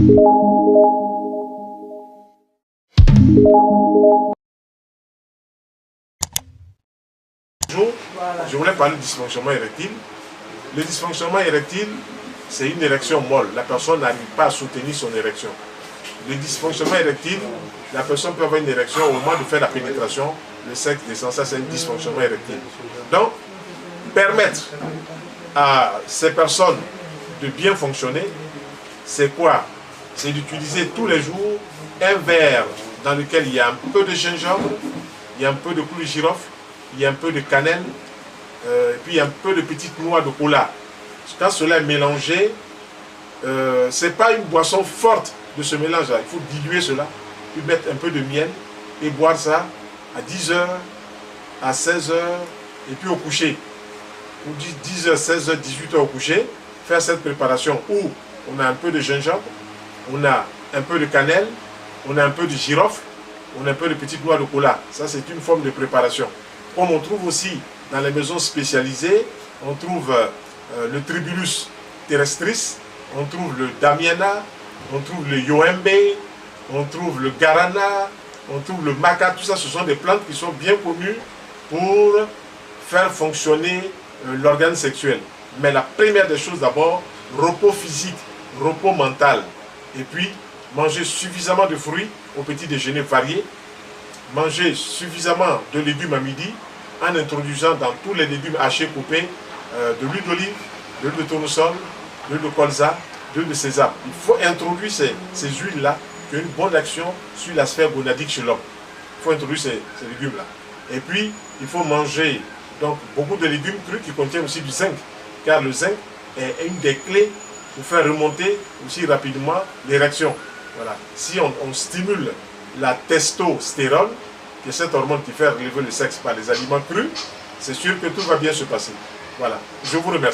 Je voulais parler du dysfonctionnement érectile. Le dysfonctionnement érectile, c'est une érection molle. La personne n'arrive pas à soutenir son érection. Le dysfonctionnement érectile, la personne peut avoir une érection au moment de faire la pénétration, le sexe descend, ça c'est un dysfonctionnement érectile. Donc, permettre à ces personnes de bien fonctionner, c'est quoi? C'est d'utiliser tous les jours un verre dans lequel il y a un peu de gingembre, il y a un peu de clou de girofle, il y a un peu de cannelle, et puis il y a un peu de petites noix de cola. Quand cela est mélangé, ce n'est pas une boisson forte de ce mélange-là. Il faut diluer cela, puis mettre un peu de miel et boire ça à 10h, à 16h, et puis au coucher. 10h, 16h, 18h au coucher, faire cette préparation où on a un peu de gingembre, on a un peu de cannelle, on a un peu de girofle, on a un peu de petites noix de cola. Ça, c'est une forme de préparation. Comme on trouve aussi dans les maisons spécialisées, on trouve le Tribulus terrestris, on trouve le Damiana, on trouve le Yoembe, on trouve le Garana, on trouve le Maca. Tout ça, ce sont des plantes qui sont bien connues pour faire fonctionner l'organe sexuel. Mais la première des choses d'abord, repos physique, repos mental. Et puis, manger suffisamment de fruits au petit déjeuner varié, manger suffisamment de légumes à midi, en introduisant dans tous les légumes hachés coupés de l'huile d'olive, de l'huile de tournesol, de l'huile de colza, de l'huile de sésame. Il faut introduire ces huiles-là qui ont une bonne action sur la sphère gonadique chez l'homme. Il faut introduire ces légumes-là. Et puis, il faut manger donc, beaucoup de légumes crus qui contiennent aussi du zinc, car le zinc est une des clés pour faire remonter aussi rapidement l'érection. Voilà. Si on stimule la testostérone, qui est cette hormone qui fait relever le sexe par les aliments crus, c'est sûr que tout va bien se passer. Voilà. Je vous remercie.